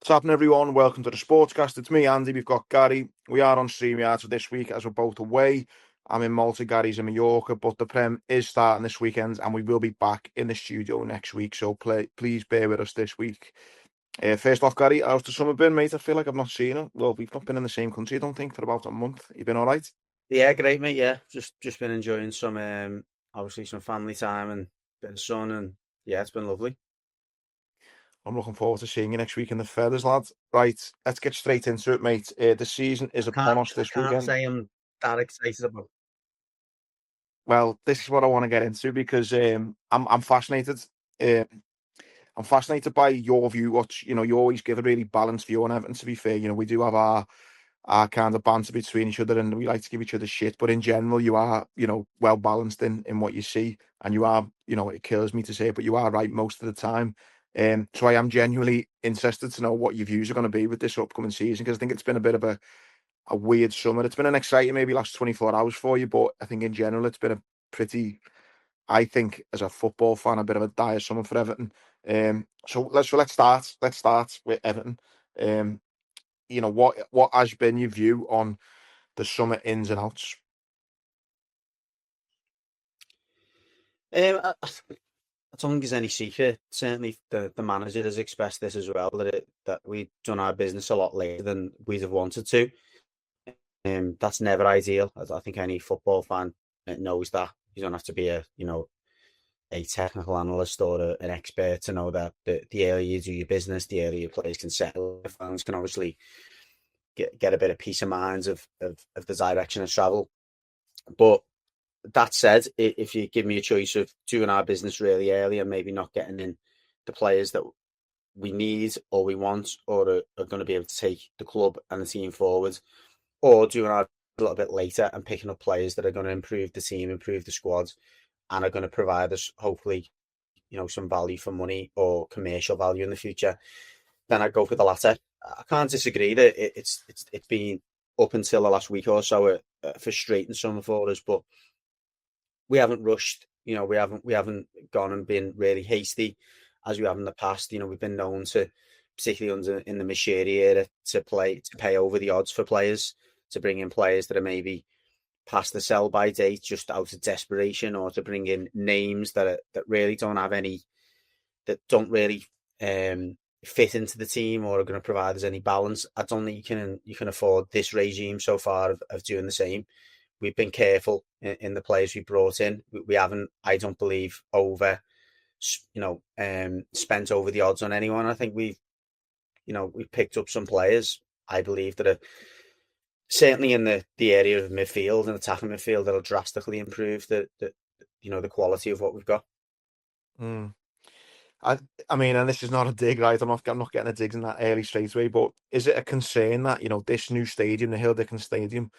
What's happening, everyone? Welcome to the Sportscast. It's me, Andy. We've got Gary. We are on StreamYard for this week as we're both away. I'm in Malta, Gary's in Mallorca, but the Prem is starting this weekend and we will be back in the studio next week. So please bear with us this week. First off, Gary, how's the summer been, mate? I feel like I've not seen it. Well, we've not been in the same country, I don't think, for about a month. You been all right? Yeah, great, mate. Yeah, just been enjoying some obviously some family time and bit of sun, and yeah, it's been lovely. I'm looking forward to seeing you next week in the Feathers, lad. Right, let's get straight into it, mate. The season is upon us I this can't weekend. say I'm that excited about. Well, this is what I want to get into because I'm fascinated. Um, I'm fascinated by your view. You always give a really balanced view on Everton. To be fair, we do have our kind of banter between each other, and we like to give each other shit. But in general, you are well balanced in what you see, and you are it kills me to say it, but you are right most of the time. So I am genuinely interested to know what your views are going to be with this upcoming season because I think it's been a bit of a weird summer. It's been an exciting maybe last 24 hours for you, but I think in general it's been a pretty, I think, as a football fan, a bit of a dire summer for Everton. So let's start with Everton. Um, what has been your view on the summer ins and outs? I don't think there's any secret. Certainly, the manager has expressed this as well that we've done our business a lot later than we'd have wanted to. That's never ideal. I think any football fan knows that. You don't have to be a technical analyst or an expert to know that the earlier you do your business, the earlier your players can settle. The fans can obviously get a bit of peace of mind of the direction of travel. But that said, if you give me a choice of doing our business really early and maybe not getting in the players that we need or we want or are going to be able to take the club and the team forward, or doing our a little bit later and picking up players that are going to improve the team, improve the squad, and are going to provide us hopefully some value for money or commercial value in the future, then I'd go for the latter. I can't disagree that it's been up until the last week or so a frustrating summer for us, but we haven't rushed. We haven't gone and been really hasty as we have in the past. We've been known to, particularly in the Machiri era, to pay over the odds for players, to bring in players that are maybe past the sell by date just out of desperation, or to bring in names that really don't have any, that don't really fit into the team or are going to provide us any balance. I don't think you can afford this regime so far of doing the same. We've been careful in the players we brought in. We haven't, I don't believe, spent over the odds on anyone. I think we've picked up some players, I believe, that are certainly in the area of midfield and attacking midfield that'll drastically improve the quality of what we've got. Mm. I I mean, and this is not a dig, right? I'm not getting a dig in that early straight away, but is it a concern that this new stadium, the Hill Dickinson Stadium,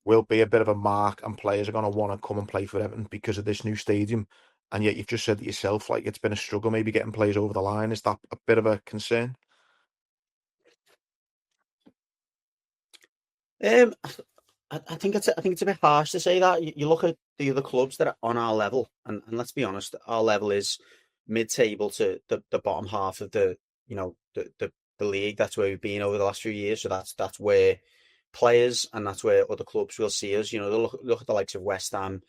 will be a bit of a mark, and players are going to want to come and play for Everton because of this new stadium? And yet you've just said it yourself, like it's been a struggle, maybe getting players over the line. Is that a bit of a concern? Um, I think it's a bit harsh to say that. You look at the other clubs that are on our level, and let's be honest, our level is mid-table to the bottom half of the league. That's where we've been over the last few years. So that's where players and that's where other clubs will see us. Look at the likes of West Ham,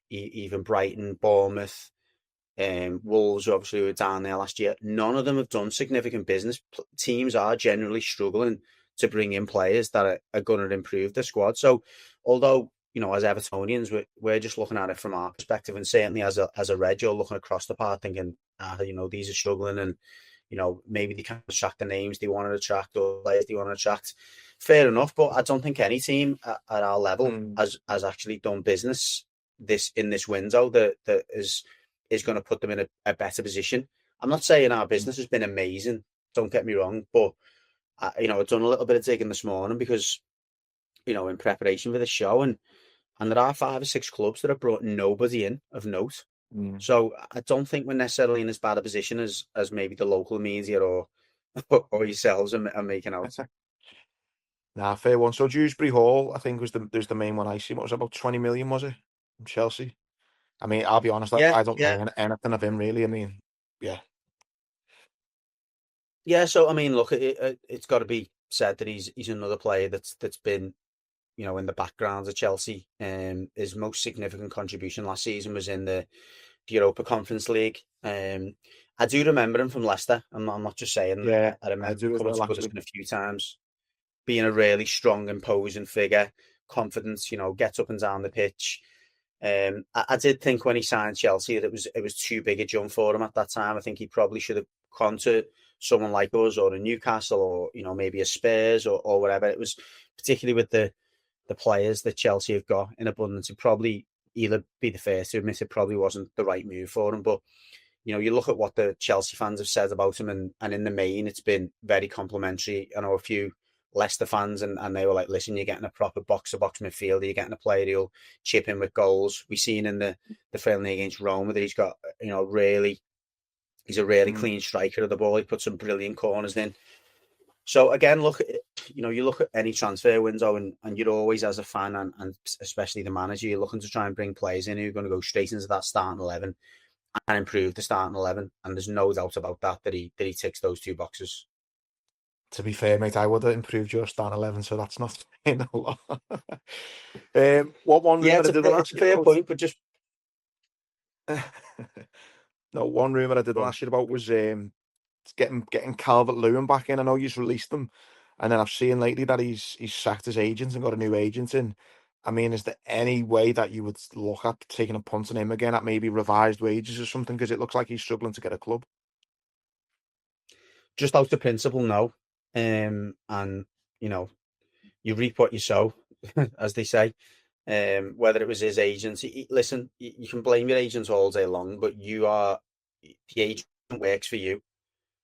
even Brighton, Bournemouth, Wolves, who obviously were down there last year. None of them have done significant business. Teams are generally struggling to bring in players that are going to improve the squad. So, although as Evertonians, we're just looking at it from our perspective, and certainly as a Red, you're looking across the park thinking, these are struggling, and maybe they can't attract the names they want to attract or players they want to attract. Fair enough, but I don't think any team at our level Mm. has actually done business in this window that is going to put them in a better position. I'm not saying our business has been amazing. Don't get me wrong, but I've done a little bit of digging this morning because in preparation for the show, and there are 5 or 6 clubs that have brought nobody in of note. Mm. So I don't think we're necessarily in as bad a position as maybe the local media or or yourselves are making out. Nah, fair one. So Dewsbury Hall, I think was the main one I see. What was it, about 20 million, was it? From Chelsea. I mean, I'll be honest, Yeah, I don't know yeah, anything of him really. I mean, yeah. Yeah, so I mean, look, it's got to be said that he's another player that's been in the background of Chelsea. His most significant contribution last season was in the Europa Conference League. I do remember him from Leicester. I'm not just saying that. Yeah, I I remember him do as coming well, to actually. Goodison a few times, being a really strong, imposing figure, confidence, gets up and down the pitch. I did think when he signed Chelsea that it was too big a jump for him at that time. I think he probably should have gone to someone like us or a Newcastle or maybe a Spurs or whatever. It was particularly with the players that Chelsea have got in abundance. It probably either be the first to admit it probably wasn't the right move for him, but you look at what the Chelsea fans have said about him, and in the main, it's been very complimentary. I know a few Leicester fans, and they were like, "Listen, you're getting a proper box-to-box midfielder. You're getting a player who'll chip in with goals." We've seen in the friendly against Roma that he's got, really, he's a really Mm. clean striker of the ball. He puts some brilliant corners in. So again, look, you look at any transfer window, and you're always, as a fan, and especially the manager, you're looking to try and bring players in who are going to go straight into that starting 11 and improve the starting 11. And there's no doubt about that he ticks those two boxes. To be fair, mate, I would have improved your starting 11, so that's not saying a lot. What one Yeah, rumor I did want to it's ask a you fair about? point, but just No, one rumor I did want to well, ask you about was getting Calvert-Lewin back in. I know you've released him, and then I've seen lately that he's sacked his agent and got a new agent in. I mean, is there any way that you would look at taking a punt on him again at maybe revised wages or something? Because it looks like he's struggling to get a club. just out of principle, no. And you know, you reap what you sow, as they say. Whether it was his agent, listen, you can blame your agent all day long, but the agent works for you.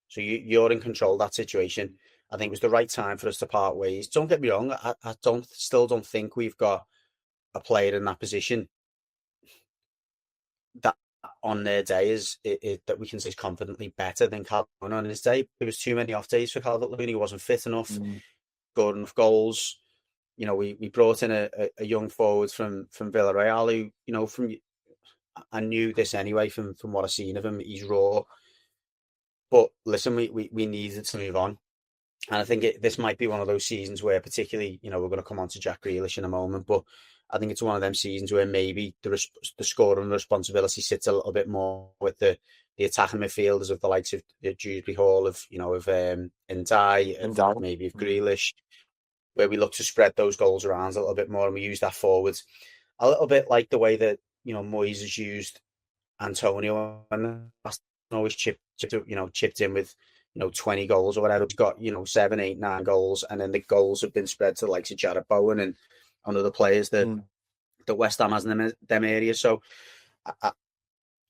So you're in control of that situation. I think it was the right time for us to part ways. Don't get me wrong. I still don't think we've got a player in that position that on their day that we can say is confidently better than Calvert on his day. There was too many off days for Calvert-Lewin. He wasn't fit enough, Mm. scored enough goals. We brought in a young forward from Villarreal who, from I knew this anyway from what I've seen of him. He's raw, but listen, we needed to move on. And I think this might be one of those seasons where, particularly, we're going to come on to Jack Grealish in a moment, but I think it's one of them seasons where maybe the scoring responsibility sits a little bit more with the attacking midfielders of the likes of Dewsbury Hall, of Ndai, And of down. maybe of Mm. Grealish, where we look to spread those goals around a little bit more, and we use that forwards a little bit like the way that Moyes has used Antonio, and that's always chipped in with 20 goals or whatever. He's got 7, 8, 9 goals, and then the goals have been spread to the likes of Jared Bowen and other players Mm. that West Ham has in them areas. So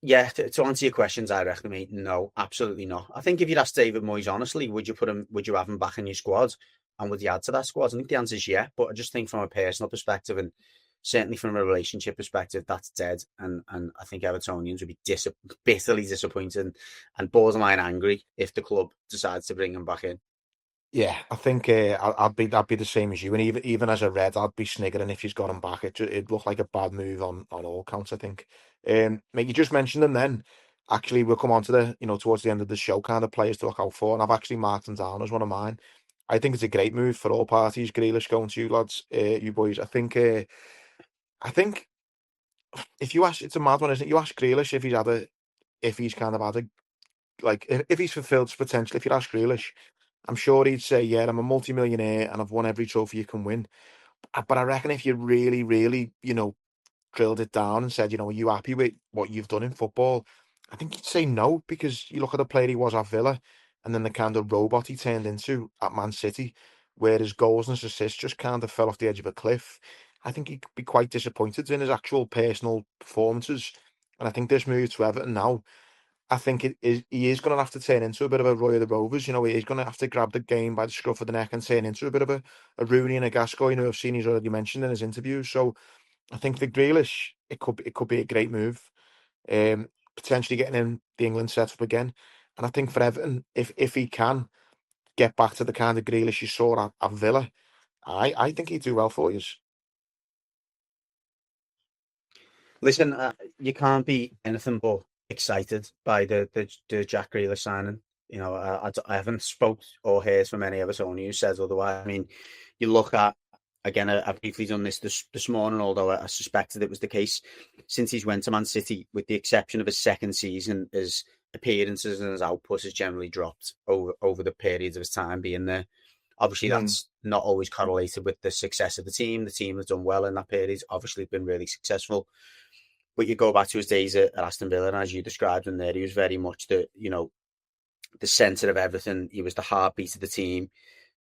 yeah, to answer your questions, I reckon, mate, no, absolutely not. I think if you'd asked David Moyes honestly, would you have him back in your squad, and would you add to that squad? I think the answer is yeah, but I just think from a personal perspective, and certainly from a relationship perspective, that's dead. And I think Evertonians would be bitterly disappointed and borderline angry if the club decides to bring him back in. Yeah, I think I'd be the same as you, and even as a red, I'd be sniggering if he's got him back. It looked like a bad move on all counts. I think. Mate, you just mentioned them. Then actually, we'll come on to towards the end of the show, kind of players to look out for, and I've actually marked them down as one of mine. I think it's a great move for all parties. Grealish going to you lads, you boys. I think if you ask, it's a mad one, isn't it? You ask Grealish if he's kind of had a like if he's fulfilled his potential. If you ask Grealish, I'm sure he'd say, "Yeah, I'm a multi-millionaire and I've won every trophy you can win." But I reckon if you really, really, drilled it down and said, "Are you happy with what you've done in football?" I think you'd say no, because you look at the player he was at Villa, and then the kind of robot he turned into at Man City, where his goals and his assists just kind of fell off the edge of a cliff. I think he could be quite disappointed in his actual personal performances. And I think this move to Everton now, I think he is going to have to turn into a bit of a Roy of the Rovers. He is going to have to grab the game by the scruff of the neck and turn into a bit of a Rooney and a Gascoigne, who I've seen he's already mentioned in his interviews. So I think for Grealish, it could be a great move. Potentially getting in the England setup again. And I think for Everton, if he can get back to the kind of Grealish you saw at Villa, I think he'd do well for you. Listen, you can't be anything but excited by the Jack Grealish signing. I haven't spoke or heard from any of us only who says otherwise. I mean, you look at, again, I've briefly done this morning, although I suspected it was the case. Since he's went to Man City, with the exception of his second season, his appearances and his output has generally dropped over the periods of his time being there. Obviously, Mm. that's not always correlated with the success of the team. The team has done well in that period, obviously been really successful. But you go back to his days at Aston Villa, and as you described him there, he was very much the centre of everything. He was the heartbeat of the team.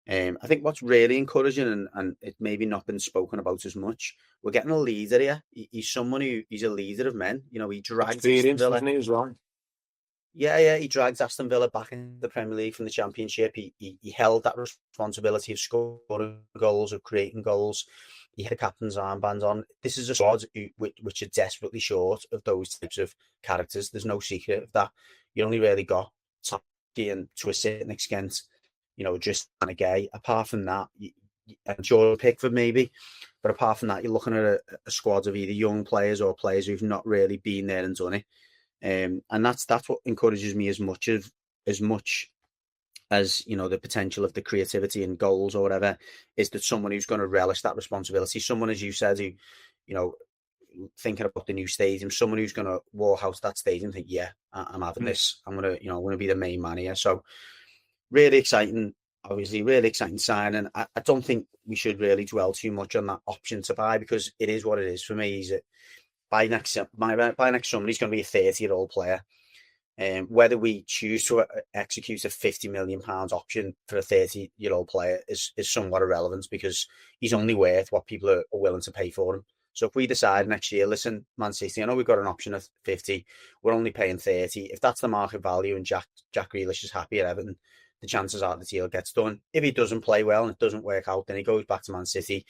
I think what's really encouraging, and it's maybe not been spoken about as much, we're getting a leader here. He's someone he's a leader of men. He dragged Aston Experienced, Villa. isn't he, as well? Yeah, he dragged Aston Villa back in the Premier League from the Championship. He held that responsibility of scoring goals, of creating goals. He had a captain's armband on. This is a squad which are desperately short of those types of characters. There's no secret of that. You only really got Taki and, to a certain extent, just kind of gay. Apart from that, and Jordan Pickford maybe, but apart from that, you're looking at a squad of either young players or players who've not really been there and done it. And that's what encourages me as much as the potential of the creativity and goals or whatever, is that someone who's going to relish that responsibility, someone, as you said, who thinking about the new stadium, someone who's going to walk out that stadium and think, yeah, I'm having this. I'm gonna be the main man here. So really exciting. Obviously, really exciting signing. I don't think we should really dwell too much on that option to buy, because it is what it is for me. Is it by next summer he's going to be a 30-year-old player. Whether we choose to execute a £50 million option for a 30-year-old player is somewhat irrelevant, because he's only worth what people are willing to pay for him. So if we decide next year, listen, Man City, I know we've got an option of 50, we're only paying 30. If that's the market value and Jack Grealish is happy at Everton, the chances are the deal gets done. If he doesn't play well and it doesn't work out, then he goes back to Man City,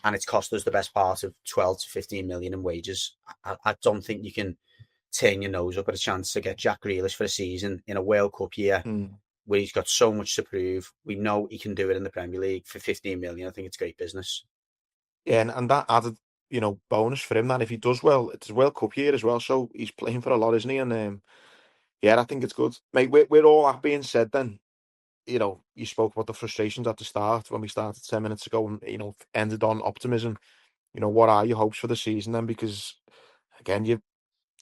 and it's cost us the best part of 12 to 15 million in wages. I don't think you can turn your nose up at a chance to get Jack Grealish for a season in a World Cup year where he's got so much to prove. We know he can do it in the Premier League for 15 million. I think it's great business. Yeah, and that added, bonus for him, that if he does well, it's a World Cup year as well, so he's playing for a lot, isn't he? And yeah, I think it's good. Mate, with all that being said then, you spoke about the frustrations at the start when we started 10 minutes ago and, ended on optimism. What are your hopes for the season then? Because, again,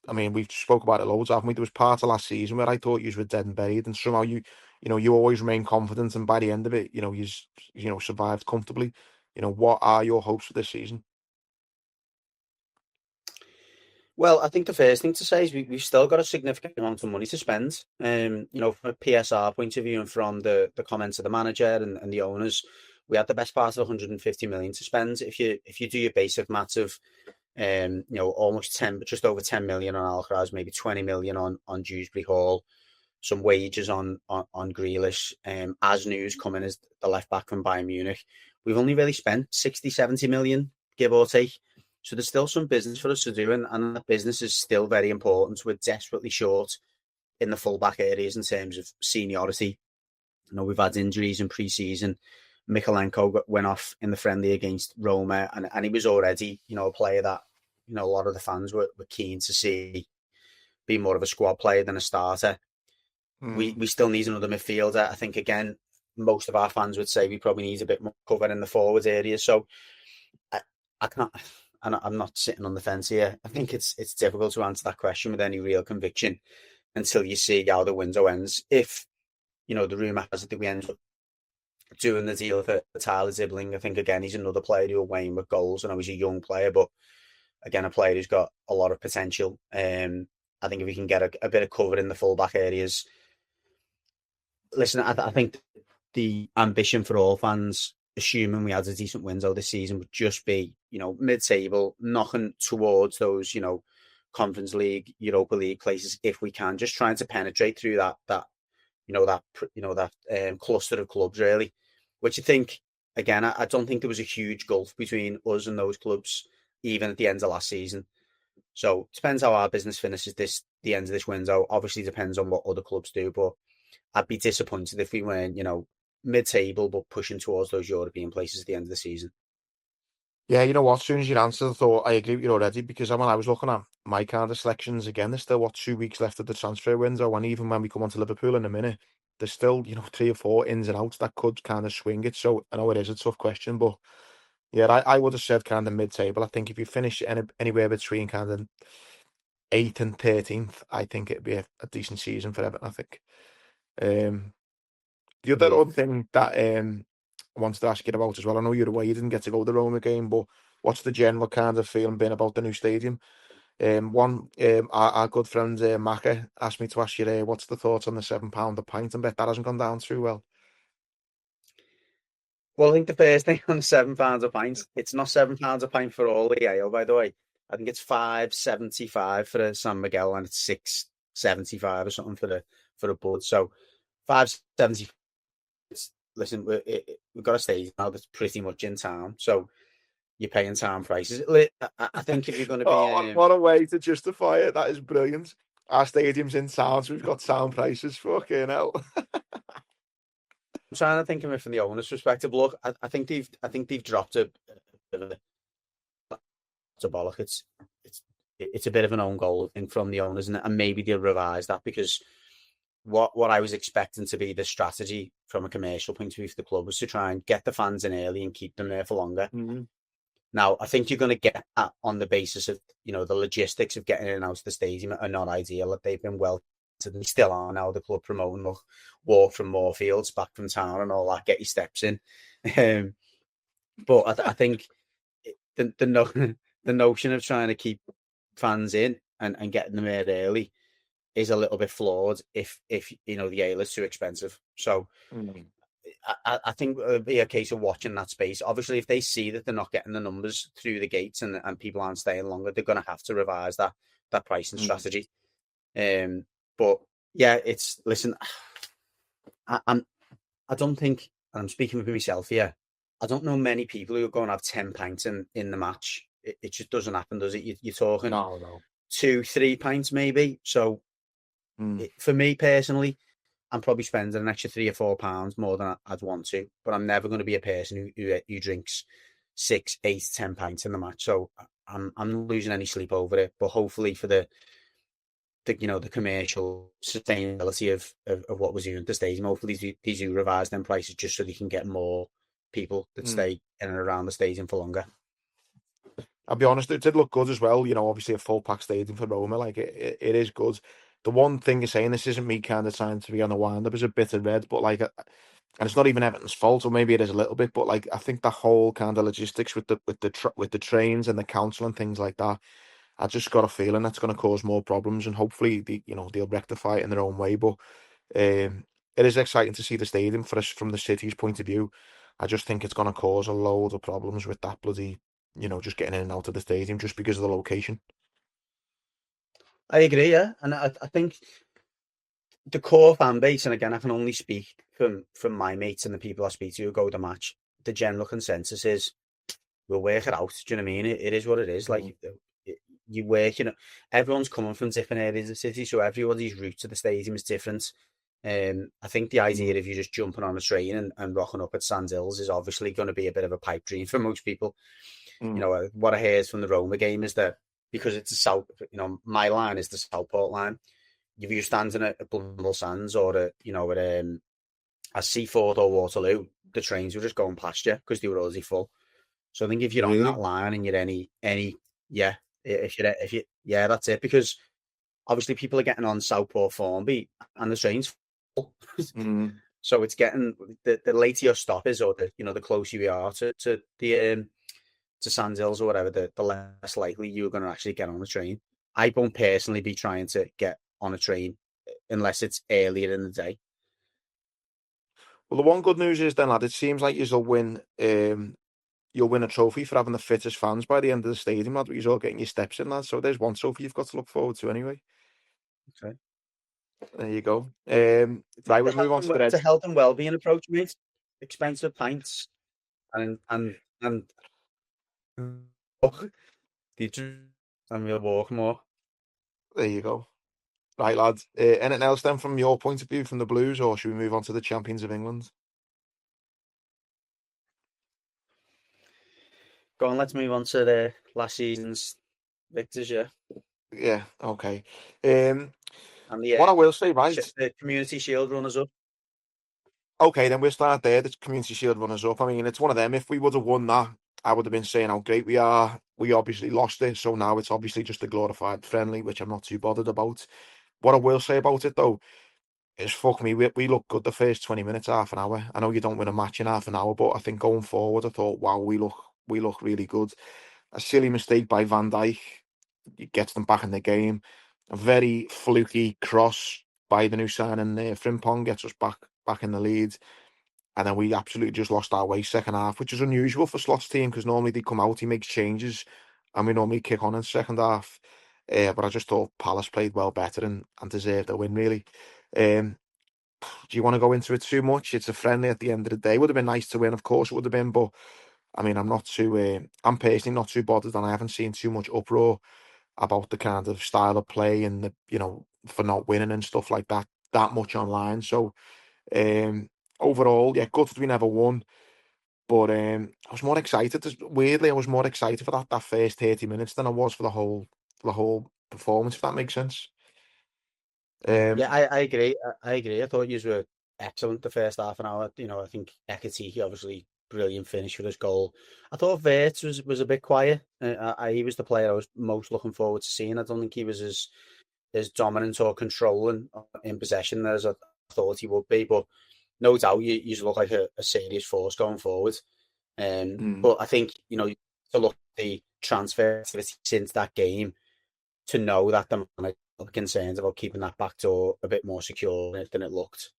we've spoke about it loads, haven't we? There was part of last season where I thought you were dead and buried, and somehow you always remain confident, and by the end of it, you survived comfortably. What are your hopes for this season? Well, I think the first thing to say is we've still got a significant amount of money to spend. From a PSR point of view and from the comments of the manager and the owners, we had the best part of 150 million to spend. If you do your basic maths of almost 10, just over 10 million on Alcaraz, maybe 20 million on Dewsbury Hall, some wages on Grealish, as news coming as the left back from Bayern Munich. We've only really spent 60, 70 million, give or take. So there's still some business for us to do, and that business is still very important. We're desperately short in the full-back areas in terms of seniority. We've had injuries in pre-season. Mikalenko went off in the friendly against Roma, and he was already, a player that, a lot of the fans were keen to see be more of a squad player than a starter. We still need another midfielder. I think, again, most of our fans would say we probably need a bit more cover in the forward area. So I can't... And I'm not sitting on the fence here. I think it's difficult to answer that question with any real conviction until you see how the window ends. If, the rumour has it that we end up doing the deal for Tyler Zibling, I think, again, he's another player who will wane with goals. I know he's a young player, but, again, a player who's got a lot of potential. I think if we can get a bit of cover in the full-back areas. Listen, I think the ambition for all fans, assuming we had a decent window this season, would just be, mid-table, knocking towards those, Conference League, Europa League places if we can, just trying to penetrate through that cluster of clubs, really. Which I think, again, I don't think there was a huge gulf between us and those clubs, even at the end of last season. So it depends how our business finishes the end of this window. Obviously depends on what other clubs do, but I'd be disappointed if we weren't, mid-table but pushing towards those European places at the end of the season. Yeah, you know what? As soon as you answered, I thought I agree with you already, because when I was looking at my kind of selections again, there's still 2 weeks left of the transfer window, and even when we come on to Liverpool in a minute, there's still, 3 or 4 ins and outs that could kind of swing it. So I know it is a tough question, but yeah, I would have said kind of mid-table. I think if you finish anywhere between kind of 8th and 13th, I think it'd be a decent season for Everton, I think. Um, the Yeah. other thing that I wanted to ask you about as well, I know you're away, you didn't get to go to the Roma game, but what's the general kind of feeling been about the new stadium? Our good friend Maka asked me to ask you what's the thoughts on the £7 a pint, and bet that hasn't gone down too well. Well, I think the first thing on the £7 a pint, it's not £7 a pint for all the ale, by the way. I think it's £5.75 for a San Miguel and it's £6.75 or something for a Bud. So £5.75. Listen, we've got a stage now that's pretty much in town, so you're paying town prices. I think if you're going to be, Oh, what a way to justify it. That is brilliant. Our stadium's in town, so we've got sound prices. Fucking hell. I'm trying to think of it from the owner's perspective. Look, I think they've dropped a bit of a bollock. It's a bit of an own goal thing from the owners, and maybe they'll revise that because what I was expecting to be the strategy from a commercial point of view for the club was to try and get the fans in early and keep them there for longer. Mm-hmm. Now, I think you're going to get that on the basis of, the logistics of getting in and out of the stadium are not ideal. That they've been well, they still are now. The club promoting walk from Moorfields back from town and all that, get your steps in. But I think the notion of trying to keep fans in and getting them there early is a little bit flawed if the ale is too expensive. So I think it'll be a case of watching that space. Obviously, if they see that they're not getting the numbers through the gates and people aren't staying longer, they're going to have to revise that pricing strategy. But yeah, listen. I don't think, and I'm speaking for myself here, I don't know many people who are going to have 10 pints in the match. It just doesn't happen, does it? You're talking No. 2-3 pints maybe. So for me personally, I'm probably spending an extra £3 or £4 more than I'd want to, but I'm never going to be a person who drinks 6, 8, 10 pints in the match. So I'm not losing any sleep over it. But hopefully for the commercial sustainability of what was doing at the stadium, hopefully these do revise them prices just so they can get more people that stay in and around the stadium for longer. I'll be honest, it did look good as well. Obviously a full pack stadium for Roma, like it is good. The one thing you're saying, this isn't me kind of trying to be on the wind up as a bit of red, but like, and it's not even Everton's fault, or maybe it is a little bit, but like I think the whole kind of logistics with the trains and the council and things like that, I just got a feeling that's going to cause more problems, and hopefully they'll rectify it in their own way. But it is exciting to see the stadium for us from the city's point of view. I just think it's going to cause a load of problems with that bloody, just getting in and out of the stadium just because of the location. I agree, yeah, and I think the core fan base, and again, I can only speak from my mates and the people I speak to who go to the match. The general consensus is we'll work it out. Do you know what I mean? It is what it is. Like you work, everyone's coming from different areas of the city, so everybody's route to the stadium is different. I think the idea of you just jumping on a train and rocking up at Sand Hills is obviously going to be a bit of a pipe dream for most people. What I heard from the Roma game is that because it's a south, my line is the Southport line. If you're standing at Blundell Sands or at Seaford or Waterloo, the trains were just going past you because they were already full. So I think if you're on that line and you're that's it. Because obviously people are getting on Southport Formby and the train's full. So it's getting the later your stop is, or the closer you are to the to Sand Hills or whatever, the less likely you're going to actually get on a train. I won't personally be trying to get on a train unless it's earlier in the day. Well, the one good news is then, lad, it seems like you'll win a trophy for having the fittest fans by the end of the stadium, lad. You're all getting your steps in, lad. So there's one trophy you've got to look forward to anyway. Okay. There you go. Right, we'll move on to the Reds. It's a health and well-being approach, mate. Expensive pints and we'll walk more. There you go. Right, lads. Anything else then from your point of view from the Blues, or should we move on to the champions of England? Go on, let's move on to the last season's victors, yeah. Yeah, okay. And What I will say, right? The Community Shield runners-up. Okay, then we'll start there. The Community Shield runners up. I mean, it's one of them. If we would have won that, I would have been saying how great we are. We obviously lost it, so now it's obviously just a glorified friendly, which I'm not too bothered about. What I will say about it though is, fuck me, we look good the first 20 minutes, half an hour. I know you don't win a match in half an hour, but I think going forward, I thought, wow, we look really good. A silly mistake by Van Dijk gets them back in the game. A very fluky cross by the new signing Frimpong gets us back in the lead. And then we absolutely just lost our way second half, which is unusual for Slot's team because normally they come out, he makes changes, and we normally kick on in second half. But I just thought Palace played well better and deserved a win, really. Um, do you want to go into it too much? It's a friendly at the end of the day. Would have been nice to win, of course it would have been, but I mean, I'm personally not too bothered, and I haven't seen too much uproar about the kind of style of play and for not winning and stuff like that much online. So um, overall, yeah, gutted we never won. But I was more excited. Weirdly, I was more excited for that first 30 minutes than I was for the whole performance, if that makes sense. Yeah, Um, I agree. I agree. I thought you were excellent the first half an hour. I think Ekatike obviously brilliant finish for his goal. I thought Wirtz was a bit quiet. He was the player I was most looking forward to seeing. I don't think he was as dominant or controlling in possession as I thought he would be. But no doubt, you look like a serious force going forward. mm, But I think to look at the transfer activity since that game, to know that the man are concerned about keeping that back door a bit more secure than it looked.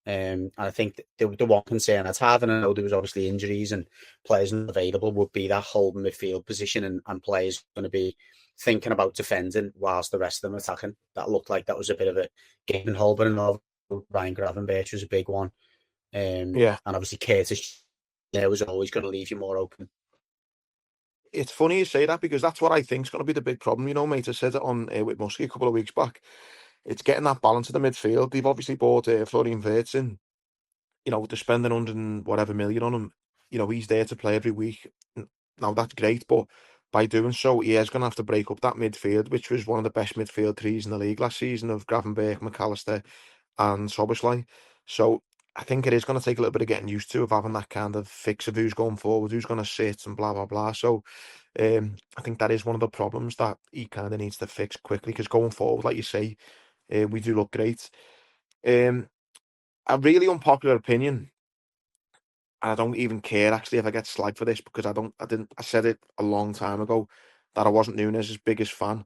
And I think the one concern I'd have, and I know there was obviously injuries and players not available, would be that holding midfield position and players going to be thinking about defending whilst the rest of them are attacking. That looked like that was a bit of a game and hold, but Ryan Gravenberch was a big one. yeah, And obviously Curtis was always going to leave you more open. it's funny you say that because that's what I think is going to be the big problem. Mate, I said it on with Muskie a couple of weeks back. It's getting that balance of the midfield. They've obviously bought Florian Wirtz in. They're spending 100 and whatever million on him. He's there to play every week. Now that's great, but by doing so, he is going to have to break up that midfield, which was one of the best midfield threes in the league last season of Gravenberch, McAllister, and Soboslai. So I think it is going to take a little bit of getting used to of having that kind of fix of who's going forward, who's going to sit, and blah blah blah. So I think that is one of the problems that he kind of needs to fix quickly because going forward, like you say, we do look great. Um, a really unpopular opinion, and I don't even care actually if I get slagged for this because I said it a long time ago that I wasn't Nunes' biggest fan.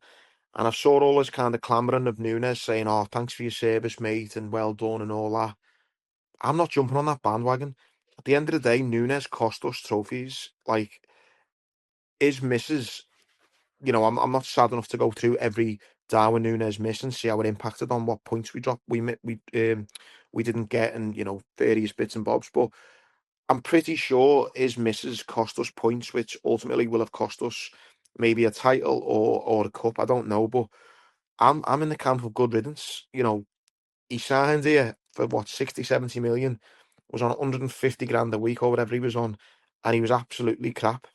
And I've saw all this kind of clamouring of Nunes saying, "Oh, thanks for your service, mate, and well done and all that." I'm not jumping on that bandwagon. At the end of the day, Nunes cost us trophies. Like his misses, I'm not sad enough to go through every Darwin Nunes miss and see how it impacted on what points we dropped, we didn't get, and various bits and bobs. But I'm pretty sure his misses cost us points, which ultimately will have cost us maybe a title or a cup. I don't know, but I'm in the camp of good riddance. He signed here for what 60, 70 million, was on 150 grand a week or whatever he was on, and he was absolutely crap.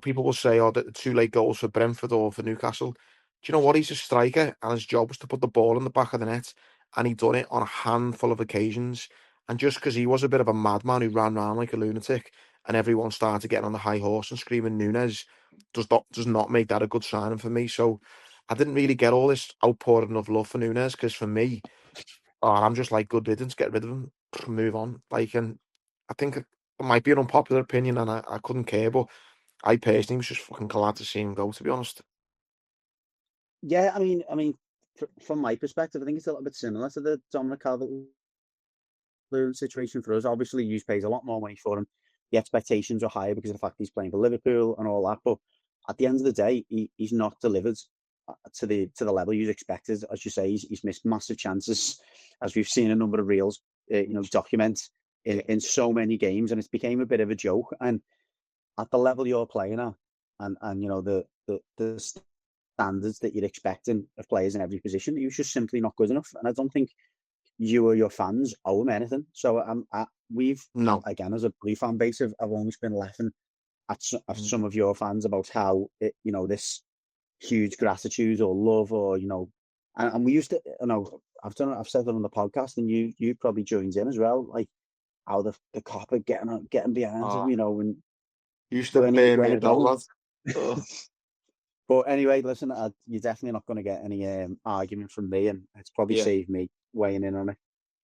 People will say, "Oh, the two late goals for Brentford or for Newcastle." Do you know what? He's a striker, and his job was to put the ball in the back of the net, and he done it on a handful of occasions. And just because he was a bit of a madman who ran around like a lunatic, and everyone started getting on the high horse and screaming Nunes, does not make that a good signing for me. So I didn't really get all this outpouring of love for Nunes because for me, I'm just like good riddance, get rid of him, move on. And I think it might be an unpopular opinion, and I couldn't care, but I personally was just fucking glad to see him go, to be honest. Yeah, from my perspective, I think it's a little bit similar to the Dominic Calvert-Lewin situation for us. Obviously, you pays a lot more money for him. The expectations are higher because of the fact he's playing for Liverpool and all that. But at the end of the day, he's not delivered to the level you expected. As you say, he's missed massive chances, as we've seen a number of reels, document in so many games, and it's became a bit of a joke. And at the level you're playing at, and the standards that you're expecting of players in every position, he was just simply not good enough. And I don't think you or your fans owe him anything. So we've, No. again, as a Blue fan base, I've always been laughing at Mm. some of your fans about how this huge gratitude or love or and we used to I've said it on the podcast, and you probably joined in as well. Like how the cop are getting behind him, Oh, you know, and used to when he burn when me he out, goes. lad. Oh, But anyway, listen, you're definitely not going to get any argument from me, and it's probably yeah. saved me weighing in on it.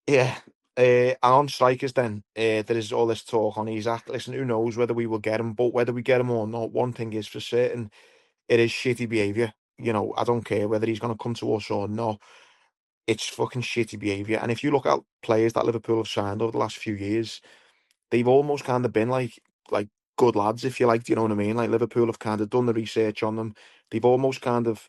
Yeah. And on strikers then, there is all this talk on Isak. Listen, who knows whether we will get him, but whether we get him or not, one thing is for certain, it is shitty behaviour. You know, I don't care whether he's going to come to us or not. It's fucking shitty behaviour. And if you look at players that Liverpool have signed over the last few years, they've almost kind of been like good lads, if you like. Do you know what I mean? Like Liverpool have kind of done the research on them. They've almost kind of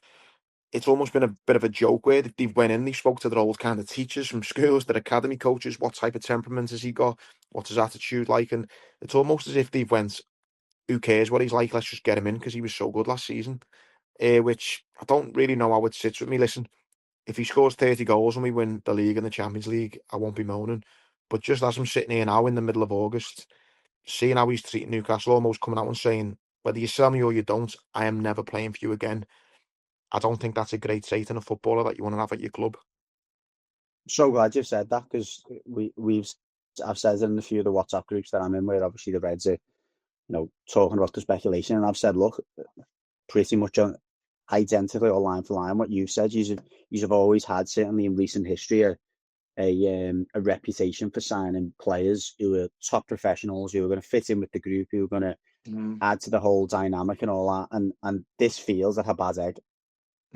it's almost been a bit of a joke where they've went in, they spoke to their old kind of teachers from schools, their academy coaches, what type of temperament has he got, what's his attitude like, and it's almost as if they've went, who cares what he's like, let's just get him in because he was so good last season, which I don't really know how it sits with me. Listen, if he scores 30 goals and we win the league and the Champions League, I won't be moaning, but just as I'm sitting here now in the middle of August, seeing how he's treating Newcastle, almost coming out and saying, whether you sell me or you don't, I am never playing for you again. I don't think that's a great trait in a footballer that you want to have at your club. So glad you've said that, because I've said it in a few of the WhatsApp groups that I'm in, where obviously the Reds are, talking about the speculation, and I've said, look, pretty much identically or line for line what you said. You've always had, certainly in recent history, a reputation for signing players who are top professionals, who are going to fit in with the group, who are going to Mm, add to the whole dynamic and all that. And this feels like a bad egg.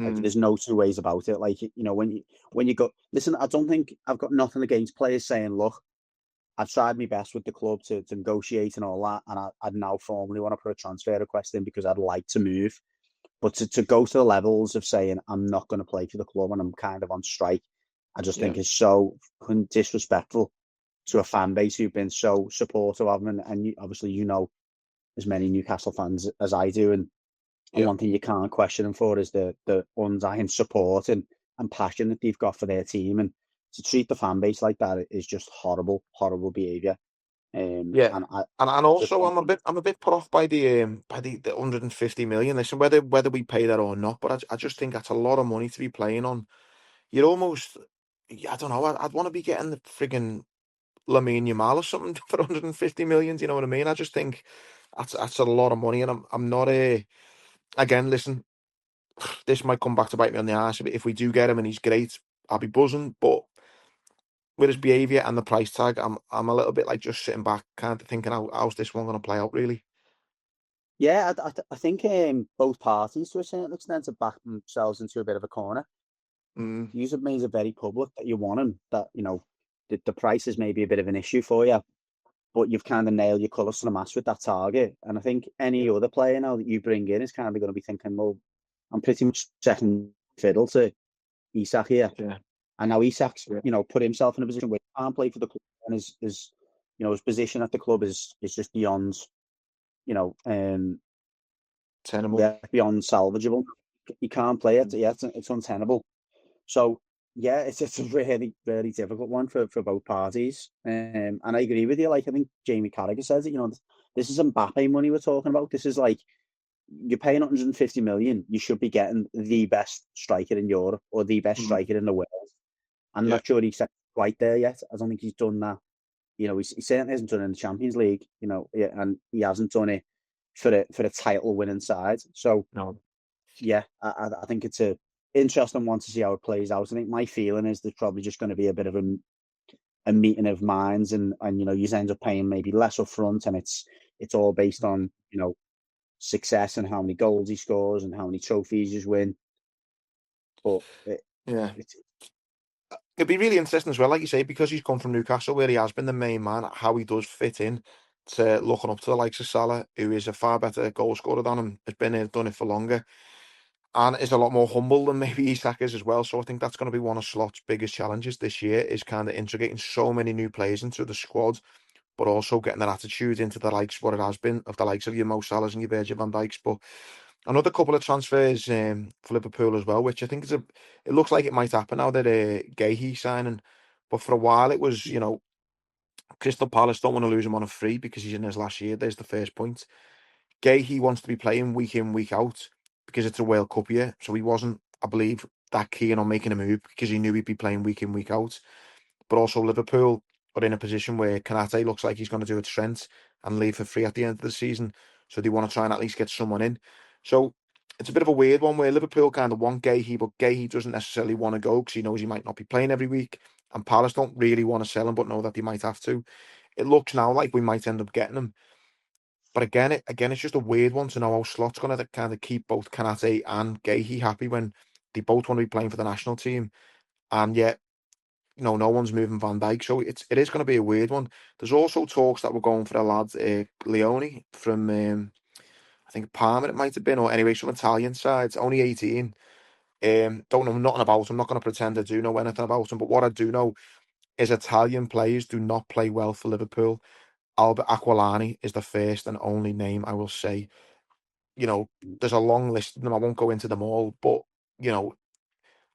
Like, mm, there's no two ways about it. Like, when you go, listen, I don't think I've got nothing against players saying, look, I've tried my best with the club to negotiate and all that, and I'd now formally want to put a transfer request in because I'd like to move. But to go to the levels of saying I'm not going to play for the club and I'm kind of on strike, I just yeah, think is so disrespectful to a fan base who've been so supportive of him. And obviously, as many Newcastle fans as I do, and yeah, one thing you can't question them for is the undying support and passion that they've got for their team. And to treat the fan base like that is just horrible, horrible behaviour. yeah. And I And just also don't. I'm a bit put off by the 150 million. Listen, whether we pay that or not, but I just think that's a lot of money to be playing on. You're almost, I don't know. I'd want to be getting the frigging Lamine Yamal or something for 150 million. Do you know what I mean? I just think that's a lot of money, and I'm not a. Again, listen, this might come back to bite me on the arse. If we do get him and he's great, I'll be buzzing. But with his behaviour and the price tag, I'm a little bit like just sitting back, kind of thinking, how's this one going to play out, really? Yeah, I think both parties, to a certain extent, have backed themselves into a bit of a corner. Mm, You have made it very public that you want him, that, the price is maybe a bit of an issue for you, but you've kind of nailed your colours to the mast with that target. And I think yeah, any other player now that you bring in is kind of going to be thinking, well, I'm pretty much second fiddle to Isak here. yeah, And now Isak's, yeah. put himself in a position where he can't play for the club, and his position at the club is just beyond, you know, um, Tenable. yeah, beyond salvageable. He can't play it. Mm, Yeah, it's untenable. So yeah, it's a really, really difficult one for both parties. And I agree with you. Like, I think Jamie Carragher says it. This is Mbappe money we're talking about. This is like, you're paying 150 million. You should be getting the best striker in Europe or the best mm, striker in the world. I'm yeah, not sure he's quite there yet. I don't think he's done that. He certainly hasn't done it in the Champions League. Yeah, and he hasn't done it for a title winning side. So no, yeah, I think it's a interesting one to see how it plays out. I think my feeling is there's probably just going to be a bit of a meeting of minds, and you end up paying maybe less up front, and it's all based on success and how many goals he scores and how many trophies he win. But yeah. it's It'd be really interesting as well, like you say, because he's come from Newcastle, where he has been the main man, how he does fit in to looking up to the likes of Salah, who is a far better goal scorer than him, has been here, done it for longer, and is a lot more humble than maybe Isak is as well. So I think that's going to be one of Slot's biggest challenges this year, is kind of integrating so many new players into the squad, but also getting their attitude into the likes what it has been of the likes of your Mo Salahs and your Virgil van Dijks. But another couple of transfers for Liverpool as well, which I think it looks like it might happen now that Gahey signing. But for a while it was, Crystal Palace don't want to lose him on a free because he's in his last year. There's the first point. Gahey wants to be playing week in, week out because it's a World Cup year. So he wasn't, I believe, that keen on making a move because he knew he'd be playing week in, week out. But also Liverpool are in a position where Kanate looks like he's going to do a Trent and leave for free at the end of the season. So they want to try and at least get someone in. So it's a bit of a weird one where Liverpool kind of want Gahey, but Gahey doesn't necessarily want to go because he knows he might not be playing every week. And Palace don't really want to sell him, but know that they might have to. It looks now like we might end up getting him. But again, it's just a weird one to know how Slot's going to kind of keep both Kanate and Gahey happy when they both want to be playing for the national team. And yet, no one's moving Van Dijk, so it is going to be a weird one. There's also talks that we're going for a lad, Leone from I think Parma it might have been, or anyway, some Italian sides, only 18. Don't know nothing about him. I'm not going to pretend I do know anything about him, but what I do know is Italian players do not play well for Liverpool. Albert Aquilani is the first and only name I will say. There's a long list of them. I won't go into them all, but you know,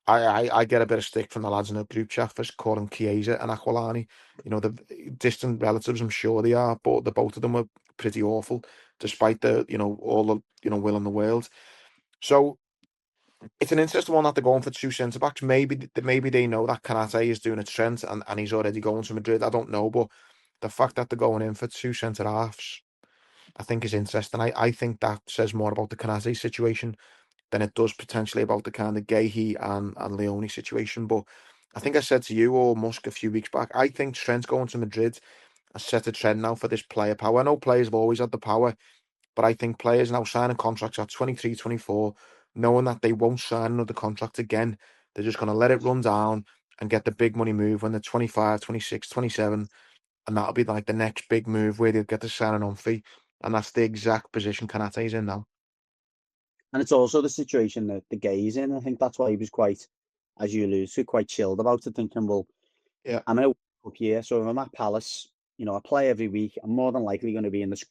I get a bit of stick from the lads in the group chat for calling Chiesa and Aquilani. The distant relatives, I'm sure they are, but the both of them are pretty awful, despite all the will in the world. So it's an interesting one that they're going for two centre backs. Maybe they know that Kanate is doing a Trent and he's already going to Madrid. I don't know, but the fact that they're going in for two centre halves, I think is interesting. I think that says more about the Kanate situation than it does potentially about the kind of Gahey and Leone situation. But I think I said to you or Musk a few weeks back, I think Trent's going to Madrid has set a trend now for this player power. I know players have always had the power, but I think players now signing contracts at 23, 24, knowing that they won't sign another contract again. They're just going to let it run down and get the big money move when they're 25, 26, 27. And that'll be like the next big move where they'll get the signing on fee. And that's the exact position Kanate's in now. And it's also the situation that the Gay's in. I think that's why he was quite, as you alluded to, quite chilled about it, thinking, well, Yeah, I'm in a World Cup year, so if I'm at Palace, I play every week. I'm more than likely going to be in the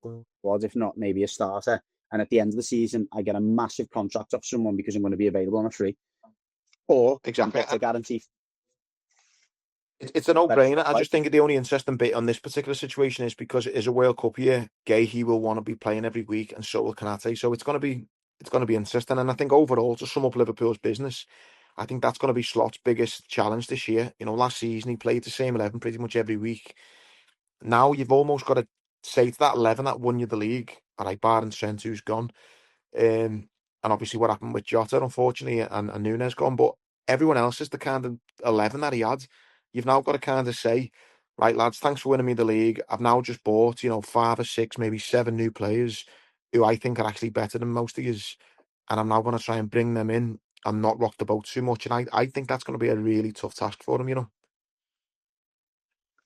squad, if not maybe a starter. And at the end of the season, I get a massive contract off someone because I'm going to be available on a free. Or exactly. it's a guarantee. It's a no-brainer. I just think the only interesting bit on this particular situation is because it is a World Cup year. Gahey will want to be playing every week, and so will Kanate. So it's going to be interesting. And I think overall, to sum up Liverpool's business, I think that's going to be Slot's biggest challenge this year. Last season he played the same 11 pretty much every week. Now you've almost got to say to that 11 that won you the league, all right, barring Trent who's gone, and obviously what happened with Jota, unfortunately, and Nunes gone, but everyone else is the kind of 11 that he had. You've now got to kind of say, right, lads, thanks for winning me the league. I've now just bought, 5 or 6, maybe 7 new players who I think are actually better than most of yous, and I'm now going to try and bring them in and not rock the boat too much. And I think that's going to be a really tough task for him.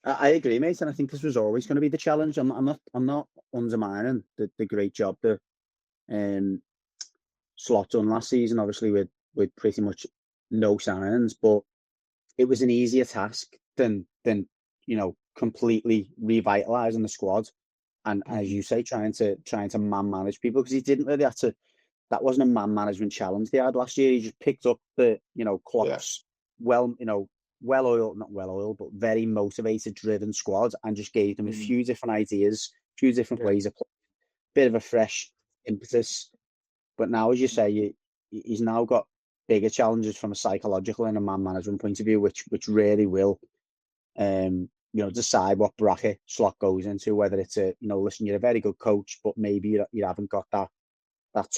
I agree, mate, and I think this was always going to be the challenge. I'm not undermining the great job that Slot done last season, obviously with pretty much no signings, but it was an easier task than completely revitalizing the squad and, as you say, trying to man manage people, because he didn't really have to. That wasn't a man management challenge they had last year. He just picked up the Klopp's well oiled, not well oiled, but very motivated, driven squad, and just gave them a few different ideas, a few different ways of playing, bit of a fresh impetus. But now, as you say, he's now got bigger challenges from a psychological and a man management point of view, which really will, decide what bracket Slot goes into. Whether it's listen, you're a very good coach, but maybe you haven't got that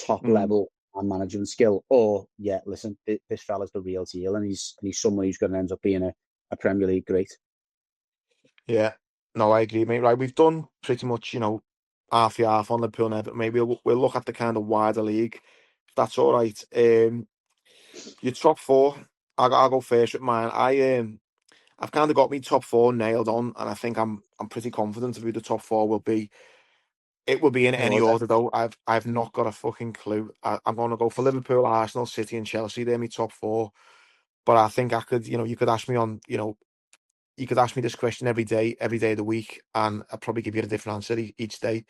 top level man management skill, or listen, this fella's the real deal, and he's someone who's going to end up being a Premier League great. Yeah, no, I agree, mate. Right, we've done pretty much, half the half on Liverpool now, but maybe we'll look at the kind of wider league, if that's all right. Your top four, I'll go first with mine. I've kind of got me top four nailed on, and I think I'm pretty confident of who the top four will be. It will be in any order though. I've not got a fucking clue. I'm going to go for Liverpool, Arsenal, City, and Chelsea. They're my top four. But I think I could, you could ask me you could ask me this question every day of the week, and I'd probably give you a different answer each day.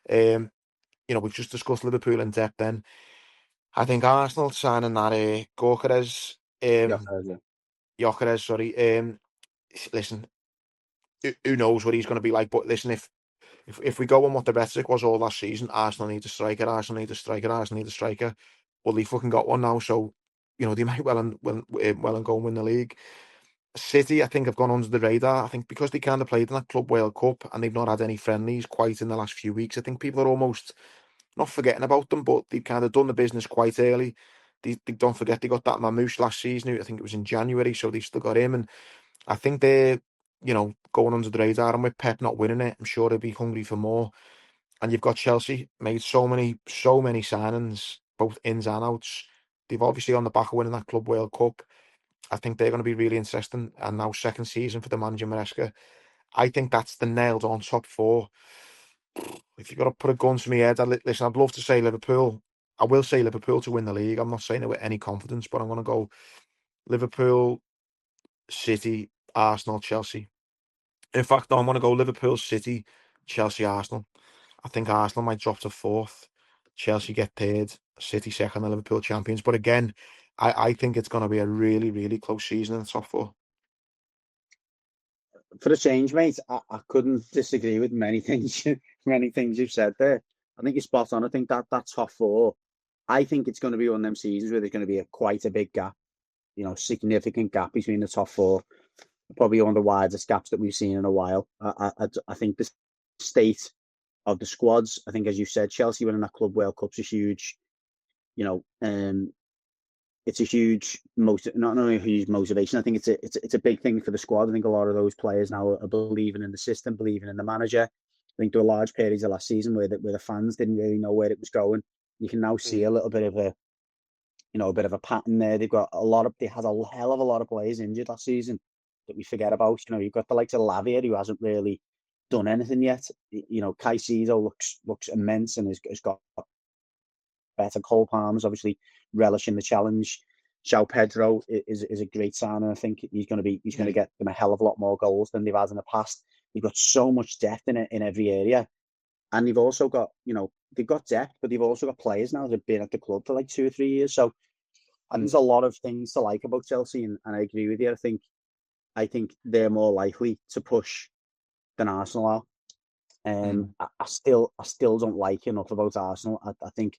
We've just discussed Liverpool in depth. Then I think Arsenal signing that Gyökeres, Gyökeres, sorry. Listen, who knows what he's going to be like? But listen, if we go on what the rhetoric was all last season, Arsenal need a striker, Arsenal need a striker, Arsenal need a striker. Well, they fucking got one now, so they might well and go and win the league. City, I think, have gone under the radar. I think because they kind of played in that Club World Cup and they've not had any friendlies quite in the last few weeks, I think people are almost not forgetting about them, but they've kind of done the business quite early. They don't forget they got that Mamouche last season. I think it was in January, so they still got him. And I think they're, going under the radar. And with Pep not winning it, I'm sure they'll be hungry for more. And you've got Chelsea made so many signings, both ins and outs. They've obviously on the back of winning that Club World Cup. I think they're going to be really interesting. And now second season for the manager Maresca. I think that's the nailed on top four. If you've got to put a gun to my head, listen, I'd love to say Liverpool. I will say Liverpool to win the league. I'm not saying it with any confidence, but I'm going to go Liverpool, City, Arsenal, Chelsea. In fact, no, I'm going to go Liverpool, City, Chelsea, Arsenal. I think Arsenal might drop to fourth, Chelsea get third, City second, and Liverpool champions. But again, I think it's going to be a really, really close season in the top four. For a change, mate, I couldn't disagree with many things you've said there. I think you're spot on. I think that top four, I think it's going to be one of them seasons where there's going to be quite a big gap, significant gap between the top four. Probably one of the widest gaps that we've seen in a while. I think the state of the squads, I think, as you said, Chelsea winning that Club World Cup's a huge, it's a huge not only a huge motivation. I think it's a big thing for the squad. I think a lot of those players now are believing in the system, believing in the manager. I think there were large periods of last season where the fans didn't really know where it was going. You can now see a little bit of a pattern there. They had a hell of a lot of players injured last season that we forget about. You've got the likes of Lavia, who hasn't really done anything yet. Caicedo looks immense and has got better. Cole Palmer's obviously relishing the challenge. João Pedro is a great sign, and I think he's going to get them a hell of a lot more goals than they've had in the past. They've got so much depth in every area, and they've also got they've got depth, but they've also got players now that have been at the club for like 2 or 3 years. So and there's a lot of things to like about Chelsea, and I agree with you. I think they're more likely to push than Arsenal are. I still don't like enough about Arsenal. I think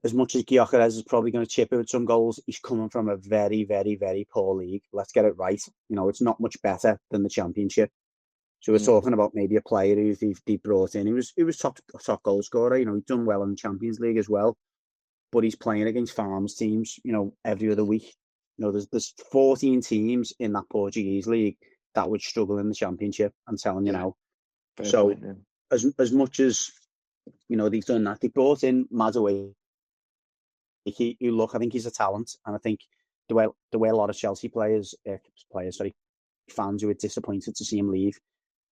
as much as Gyökeres is probably going to chip it with some goals, he's coming from a very, very, very poor league. Let's get it right. It's not much better than the Championship. So we're talking about maybe a player who they brought in. He was top goal scorer. He's done well in the Champions League as well. But he's playing against farms teams, every other week. There's 14 teams in that Portuguese league that would struggle in the Championship. I'm telling you now. So as much as they've done that, they brought in Madueke. I think he's a talent, and I think the way a lot of Chelsea fans who were disappointed to see him leave.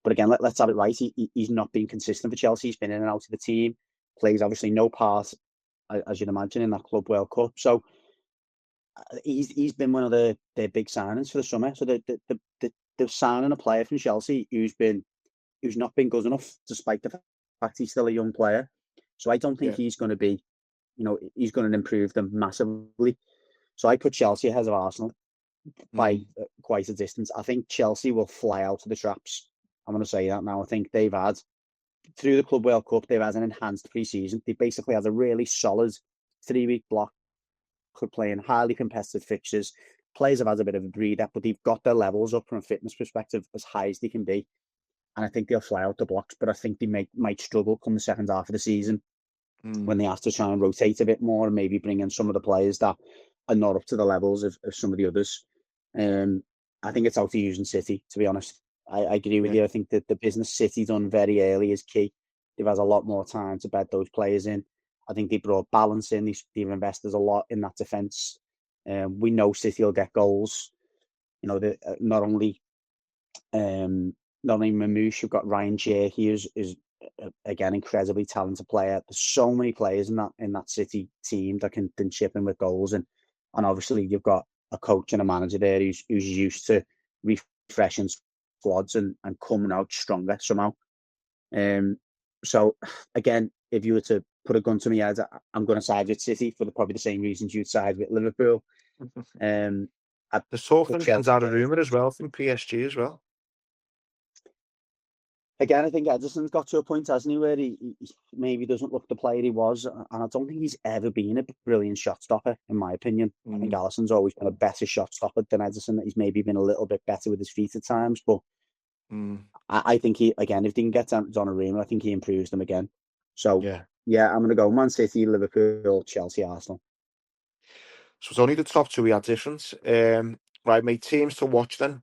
But again, let's have it right. He's not been consistent for Chelsea. He's been in and out of the team. Plays obviously no part, as you'd imagine, in that Club World Cup. So he's been one of their big signings for the summer. So they're signing a player from Chelsea who's not been good enough, despite the fact he's still a young player. So I don't think he's going to be, he's going to improve them massively. So I put Chelsea ahead of Arsenal by quite a distance. I think Chelsea will fly out of the traps. I'm going to say that now. I think they've had, through the Club World Cup, they've had an enhanced pre-season. They basically had a really solid 3-week block, could play in highly competitive fixtures. Players have had a bit of a breather, but they've got their levels up from a fitness perspective as high as they can be. And I think they'll fly out the blocks, but I think they might struggle come the second half of the season when they have to try and rotate a bit more and maybe bring in some of the players that are not up to the levels of some of the others. I think it's out to using City, to be honest. I agree with you. I think that the business City done very early is key. They've had a lot more time to bed those players in. I think they brought balance in. They've invested a lot in that defence. We know City will get goals. Not only Mamouche, you've got Ryan Cherky, he is again incredibly talented player. There's so many players in that City team that can chip in with goals, and obviously you've got a coach and a manager there who's used to refreshing squads and coming out stronger somehow. So again, if you were to put a gun to me head, I'm going to side with City for probably the same reasons you'd side with Liverpool. There's talking out a rumour as well from PSG as well. Again, I think Edison's got to a point, hasn't he, where he maybe doesn't look the player he was, and I don't think he's ever been a brilliant shot stopper, in my opinion. I think Mm, Alisson's always been a better shot stopper than Edison. He's maybe been a little bit better with his feet at times, but mm, I think he, again, if he can get Donnarumma, I think he improves them again. So, yeah. yeah, I'm going to go Man City, Liverpool, Chelsea, Arsenal. So it's only the top two we had difference. Right, mate. Teams to watch then.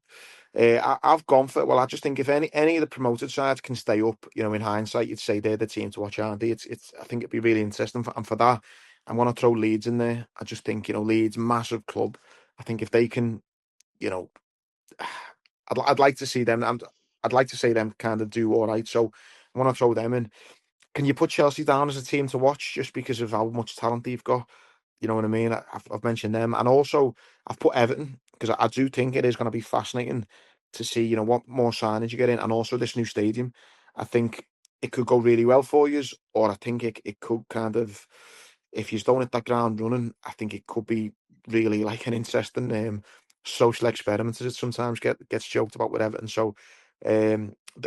I've gone for, well, I just think if any of the promoted sides can stay up, in hindsight, you'd say they're the team to watch, aren't they? I think it'd be really interesting, and for that, I'm going to throw Leeds in there. I just think, Leeds, massive club. I think if they can, you know, I'd like to see them. I'd like to see them kind of do all right. So I want to throw them in. Can you put Chelsea down as a team to watch just because of how much talent they've got? You know what I mean? I've mentioned them, and also I've put Everton because I do think it is going to be fascinating to see, what more signage you get in, and also this new stadium. I think it could go really well for you, or I think it could kind of, if you don't hit that ground running, I think it could be really like an interesting social experiment, as it sometimes gets joked about with Everton. So,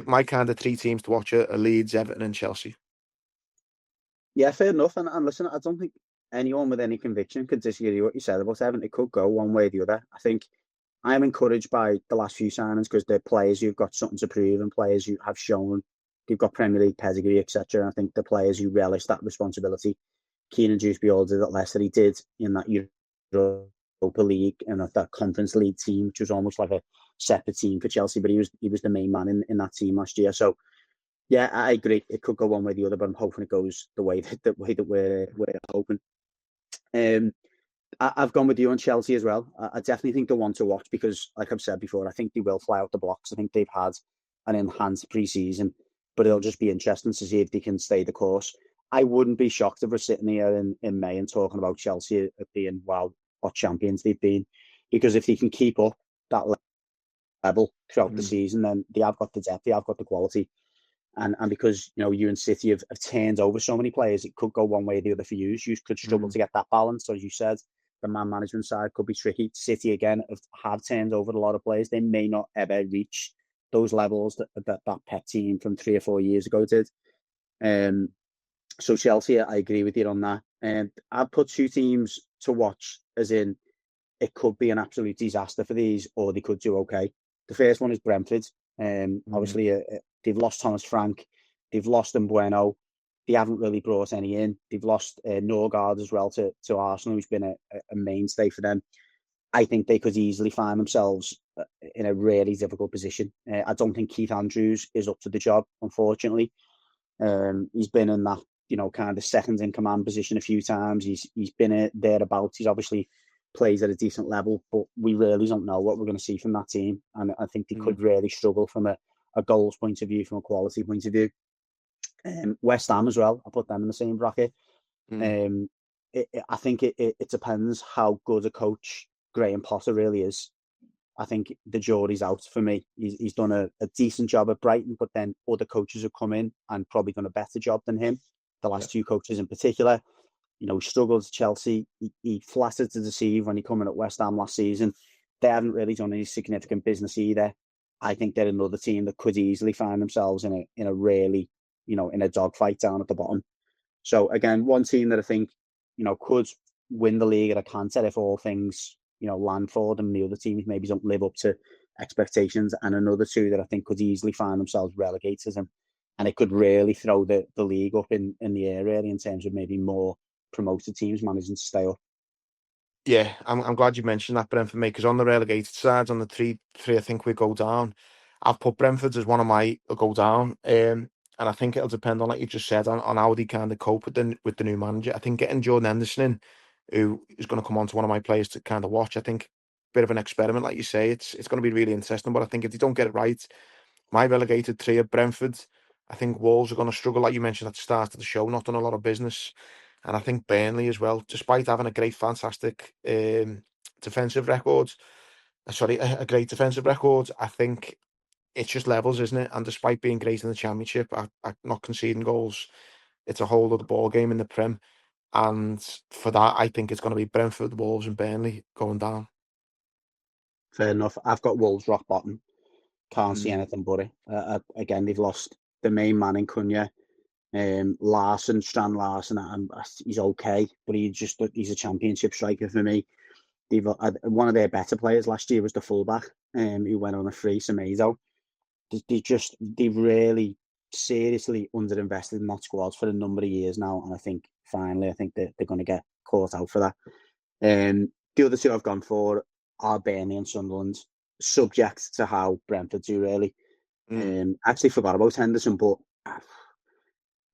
my kind of three teams to watch are Leeds, Everton, and Chelsea. Yeah, fair enough. And listen, I don't think anyone with any conviction could disagree with what you said about Everton. It could go one way or the other. I think I'm encouraged by the last few signings because they're players who've got something to prove and players who have shown they've got Premier League pedigree, etc. And I think the players who relish that responsibility. Keenan Dewsbury did it less than he did in that Europa League and that Conference League team, which was almost like a separate team for Chelsea. But he was the main man in that team last year. So yeah, I agree. It could go one way or the other, but I'm hoping it goes the way that we're hoping. Um, I've gone with you on Chelsea as well. I definitely think they're one to watch because, like I've said before, I think they will fly out the blocks. I think they've had an enhanced pre-season, but it'll just be interesting to see if they can stay the course. I wouldn't be shocked if we're sitting here in May and talking about Chelsea being, wow, what champions they've been. Because if they can keep up that level throughout the Mm, season, then they have got the depth, they have got the quality. And because you and City have turned over so many players, it could go one way or the other for you. You could struggle mm, to get that balance, as you said. The man management side could be tricky. City again have turned over a lot of players. They may not ever reach those levels that Pep team from 3 or 4 years ago did. Um, so Chelsea, I agree with you on that. And I've put two teams to watch, as in it could be an absolute disaster for these, or they could do okay. The first one is Brentford. mm, Obviously, they've lost Thomas Frank, they've lost Mbueno. They haven't really brought any in. They've lost Norgard as well to Arsenal, who's been a mainstay for them. I think they could easily find themselves in a really difficult position. I don't think Keith Andrews is up to the job, unfortunately. He's been in that kind of second in command position a few times. He's been thereabouts. He's obviously plays at a decent level, but we really don't know what we're going to see from that team. And I think they mm, could really struggle from a goals point of view, from a quality point of view. West Ham as well. I put them in the same bracket. mm. Um, I think it depends how good a coach Graham Potter really is. I think the jury's out for me. He's done a decent job at Brighton, but then other coaches have come in and probably done a better job than him. The Yeah. last two coaches in particular. He struggled at Chelsea. He flattered to deceive when he came in at West Ham last season. They haven't really done any significant business either. I think they're another team that could easily find themselves in a really, in a dogfight down at the bottom. So again, one team that I think, could win the league at a canter if all things, land for them. The other teams maybe don't live up to expectations, and another two that I think could easily find themselves relegated, and it could really throw the league up in the air really in terms of maybe more promoted teams managing to stay up. Yeah, I'm glad you mentioned that, Brentford, mate, because on the relegated sides, on the three, I think we go down. I've put Brentford as one of my go down, and I think it'll depend on, like you just said, on how they kind of cope with the new manager. I think getting Jordan Henderson in, who is going to come on to one of my players to kind of watch. I think bit of an experiment, like you say. It's going to be really interesting, but I think if they don't get it right, my relegated three are Brentford. I think Wolves are going to struggle, like you mentioned at the start of the show, not done a lot of business. And I think Burnley as well, despite having a great, fantastic defensive record, sorry, a great defensive record, I think it's just levels, isn't it? And despite being great in the Championship, not conceding goals, it's a whole other ball game in the Prem. And for that, I think it's going to be Brentford, Wolves, and Burnley going down. Fair enough. I've got Wolves rock bottom. Can't see anything but it. Again, they've lost the main man in Cunha. Larson, Strand Larson, he's okay, but he's a championship striker for me. They've one of their better players last year was the fullback, who went on a free, Semedo. They've really seriously underinvested in that squad for a number of years now, and I think finally, they're going to get caught out for that. The other two I've gone for are Burnley and Sunderland, subject to how Brentford do, really. I actually forgot about Henderson, but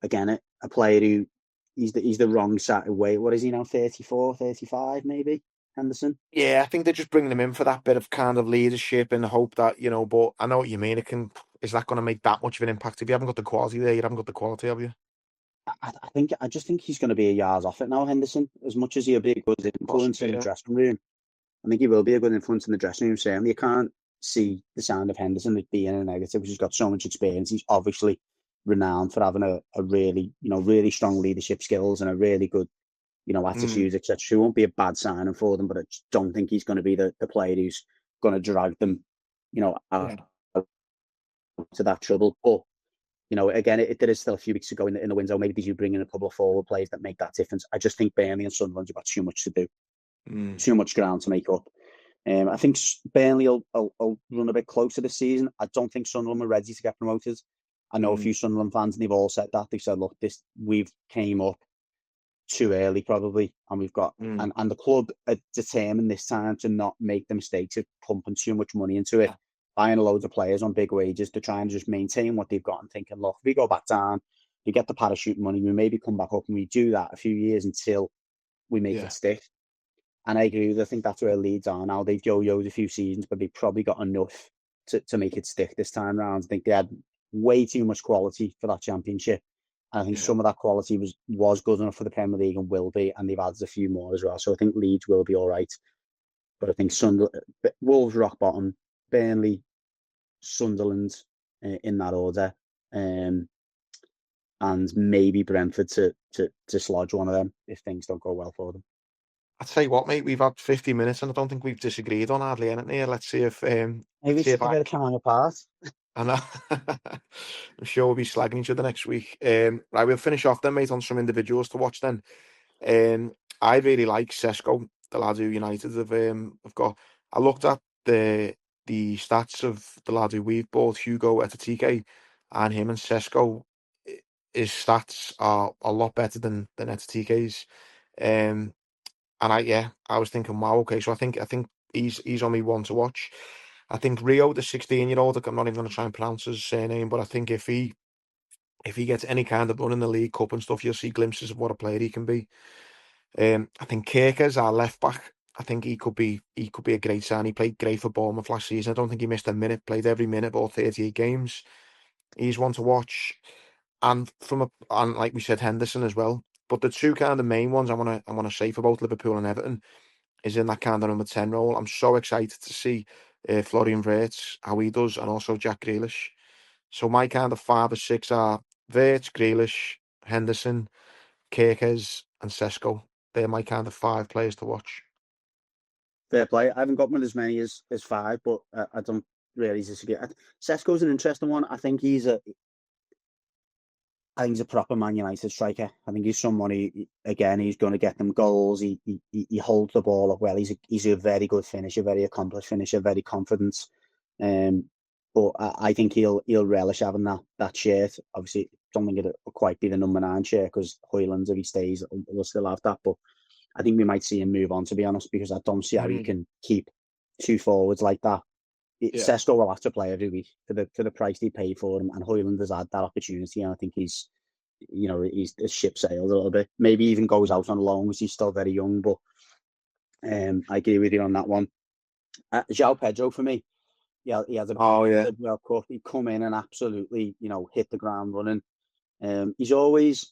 again, a player who he's the wrong side of weight. What is he now? 34, 35 maybe, Henderson? Yeah, I think they're just bringing him in for that bit of kind of leadership in the hope that, but I know what you mean. Is that going to make that much of an impact? If you haven't got the quality there, you haven't got the quality, have you? I just think he's going to be a yard off it now, Henderson. As much as he'll be a good influence in the dressing room, I think he will be a good influence in the dressing room. Certainly, you can't see the sound of Henderson as being a negative because he's got so much experience. He's obviously renowned for having a really, really strong leadership skills and a really good, attitude, etc. He won't be a bad signing for them, but I just don't think he's going to be the player who's going to drag them, out to that trouble. But again, there is still a few weeks to go in the window. Maybe you bring in a couple of forward players that make that difference. I just think Burnley and Sunderland have got too much to do, too much ground to make up. I think Burnley will run a bit closer this season. I don't think Sunderland are ready to get promoted. I know a few Sunderland fans, and they've all said that. They've said, look, we've came up too early probably, and we've got and the club are determined this time to not make the mistakes of pumping too much money into it, buying loads of players on big wages to try and just maintain what they've got, and thinking, look, if we go back down, we get the parachute money, we maybe come back up, and we do that a few years until we make it stick. And I agree with you. I think that's where Leeds are now. They've yo-yoed a few seasons, but they've probably got enough to make it stick this time round. I think they had way too much quality for that championship. And I think some of that quality was good enough for the Premier League and will be, and they've added a few more as well. So I think Leeds will be all right. But I think Wolves rock bottom, Burnley, Sunderland in that order, and maybe Brentford to dislodge one of them if things don't go well for them. I'd say what, mate, we've had 50 minutes and I don't think we've disagreed on hardly anything here. Let's see if maybe we should give it a time apart. I know. I'm sure we'll be slagging each other next week. Right, we'll finish off then, mate, on some individuals to watch then. I really like Sesko, the lad who United have got. I looked at the stats of the lad who we've bought, Hugo Ekitike, and him and Sesko. His stats are a lot better than Ekitike's. And I was thinking, wow, okay, so I think he's on me one to watch. I think Rio, the 16-year-old, I'm not even going to try and pronounce his surname, but I think if he gets any kind of run in the League Cup and stuff, you'll see glimpses of what a player he can be. I think Kirkers, our left back, I think he could be a great sign. He played great for Bournemouth last season. I don't think he missed a minute. Played every minute, all 38 games. He's one to watch. And like we said, Henderson as well. But the two kind of main ones I want to say for both Liverpool and Everton is in that kind of number 10 role. I'm so excited to see Florian Wirtz, how he does, and also Jack Grealish. So my kind of 5 or 6 are Wirtz, Grealish, Henderson, Kirkers, and Sesko. They're my kind of 5 players to watch. Fair play. I haven't got one as many as 5, but I don't really disagree. Sesko's an interesting one. I think he's a proper Man United striker. I think he's someone who's going to get them goals. He holds the ball up well. He's a very good finisher, very accomplished finisher, very confident. But I think he'll relish having that shirt. Obviously, don't think it'll quite be the number 9 shirt because Højlund, if he stays, will still have that. But I think we might see him move on, to be honest, because I don't see how he can keep 2 forwards like that. Sesko will have to play every week for the price they pay for him, and Højlund has had that opportunity, and I think he's the ship sailed a little bit. Maybe even goes out on loan because he's still very young, but I agree with you on that one. João Pedro for me, he has a World Cup. He'd come in and absolutely hit the ground running. He's always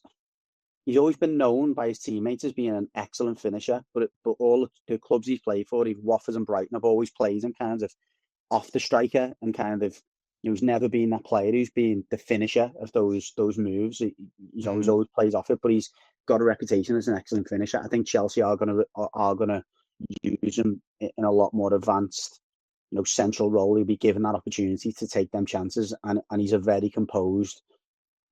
been known by his teammates as being an excellent finisher, but all the clubs he's played for, Watford and Brighton, have always played him kind of off the striker and kind of, he's never been that player who's been the finisher of those moves. He's always plays off it, but he's got a reputation as an excellent finisher. I think Chelsea are gonna use him in a lot more advanced central role. He'll be given that opportunity to take them chances, and he's a very composed,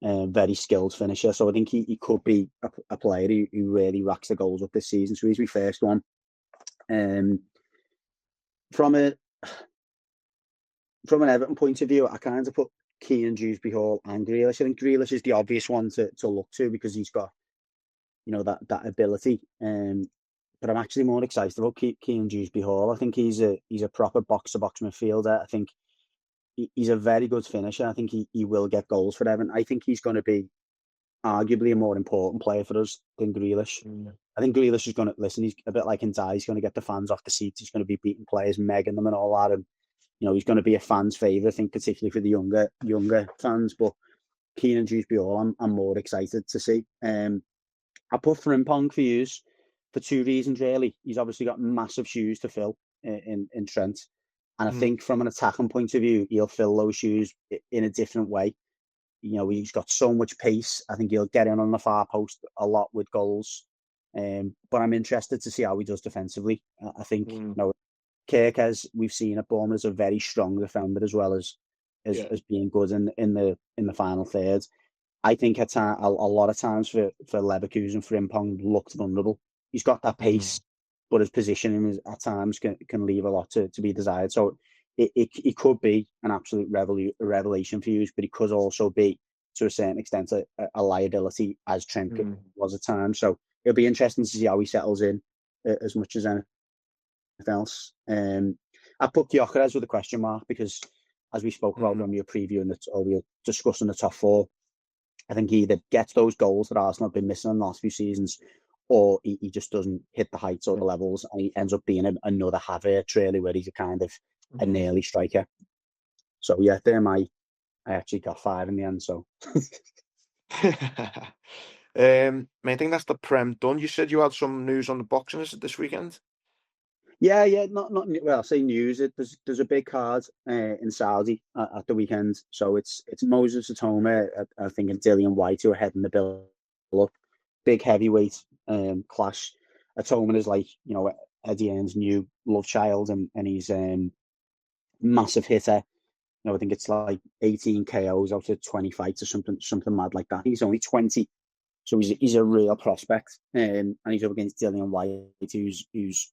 very skilled finisher. So I think he could be a player who really racks the goals up this season. So he's my first one. From an Everton point of view, I kind of put Keane, Dewsbury Hall and Grealish. I think Grealish is the obvious one to look to because he's got, that ability. But I'm actually more excited about Keane Dewsbury Hall. I think he's a proper box-to-box midfielder. I think he's a very good finisher. I think he will get goals for Everton. I think he's going to be arguably a more important player for us than Grealish. I think Grealish is going to listen. He's a bit like Ndiaye. He's going to get the fans off the seats. He's going to be beating players, megging them, and all that. And he's going to be a fan's favourite. I think particularly for the younger fans. But Keane and Dewsbury Hall, I'm more excited to see. I put Frimpong for use for two reasons really. He's obviously got massive shoes to fill in Trent, and I think from an attacking point of view, he'll fill those shoes in a different way. He's got so much pace. I think he'll get in on the far post a lot with goals. But I'm interested to see how he does defensively. I think Kirk, as we've seen at Bournemouth, is a very strong defender as well as being good in the final third. I think a lot of times for Leverkusen, Frimpong looked vulnerable. He's got that pace, but his positioning at times can leave a lot to be desired. So it could be an absolute revelation for you, but it could also be, to a certain extent, a liability, as Trent was at times. So it'll be interesting to see how he settles in as much as anything else. I put Gyökeres with a question mark because, as we spoke about when we were previewing we were discussing the top four, I think he either gets those goals that Arsenal have been missing in the last few seasons, or he just doesn't hit the heights or the levels, and he ends up being another Havertz, really, where he's a kind of a nearly striker. So yeah, I actually got 5 in the end. So I think that's the Prem done. You said you had some news on the boxing this weekend. Yeah, not well. I'll say news. There's a big card in Saudi at the weekend. So it's Moses Atoma, I think, and Dillian White who are heading the bill up. Big heavyweight clash. Atoma is like Eddie Hearn's new love child, and he's massive hitter. I think it's like 18 KOs out of 20 fights or something mad like that. He's only 20, so he's a real prospect. And he's up against Dillian White, who's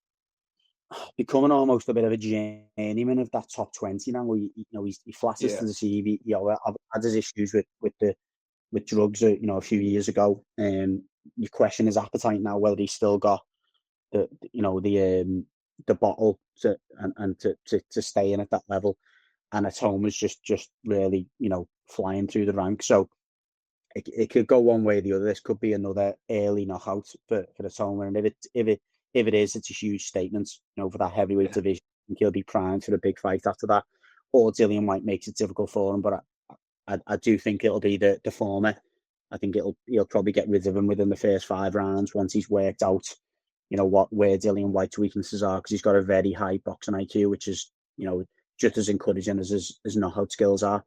becoming almost a bit of a journeyman of that top 20 now. He flatters to deceive. He had his issues with drugs, a few years ago. You question his appetite now, whether he's still got the bottle to stay in at that level. And Atoma's just really, flying through the ranks. So it could go one way or the other. This could be another early knockout for Atoma. And if it is, it's a huge statement, for that heavyweight division. I think he'll be primed for a big fight after that. Or Dillian White makes it difficult for him, but I do think it'll be the former. I think he'll probably get rid of him within the first 5 rounds once he's worked out, where Dillian White's weaknesses are, because he's got a very high boxing IQ, which is, just as encouraging as his knockout skills are.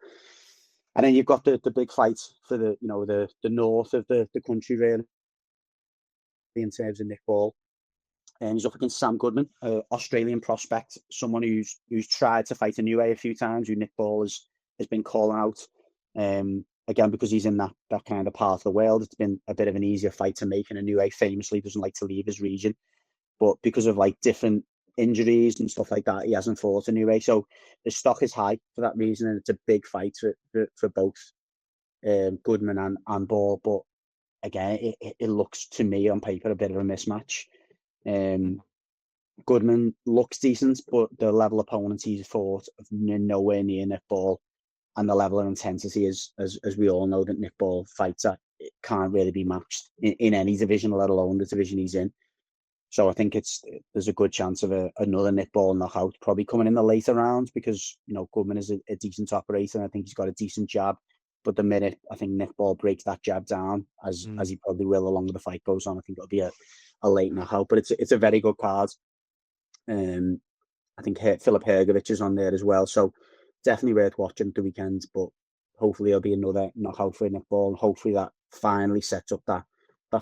And then you've got the big fight for the north of the country, really, in terms of Nick Ball. And he's up against Sam Goodman, an Australian prospect, someone who's tried to fight a new way a few times, who Nick Ball has been calling out. Again, because he's in that kind of part of the world, it's been a bit of an easier fight to make. And a new way famously doesn't like to leave his region. But because of different injuries and stuff like that, he hasn't fought a new way. So the stock is high for that reason, and it's a big fight for both Goodman and Ball. But again, it looks to me on paper a bit of a mismatch. Goodman looks decent, but the level of opponents he's fought nowhere near Nick Ball, and the level of intensity as we all know that Nick Ball fights at, it can't really be matched in any division, let alone the division he's in. So I think there's a good chance of another Nick Ball knockout, probably coming in the later rounds, because Goodman is a decent operator, and I think he's got a decent jab. But the minute I think Nick Ball breaks that jab down, as he probably will along with the fight goes on, I think it'll be a late knockout. But it's a very good card. I think Philip Hergovich is on there as well, so definitely worth watching the weekend. But hopefully it'll be another knockout for Nick Ball, and hopefully that finally sets up that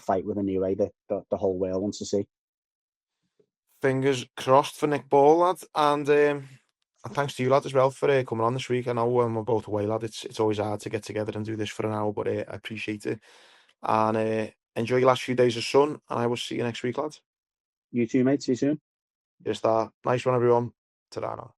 fight with a new way that the whole world wants to see. Fingers crossed for Nick Ball, lad. And And thanks to you, lad, as well, for coming on this week. I know when we're both away, lad, it's always hard to get together and do this for an hour, but I appreciate it. And enjoy your last few days of sun, and I will see you next week, lads. You too, mate. See you soon. Just that. Nice one, everyone. Ta-ra now.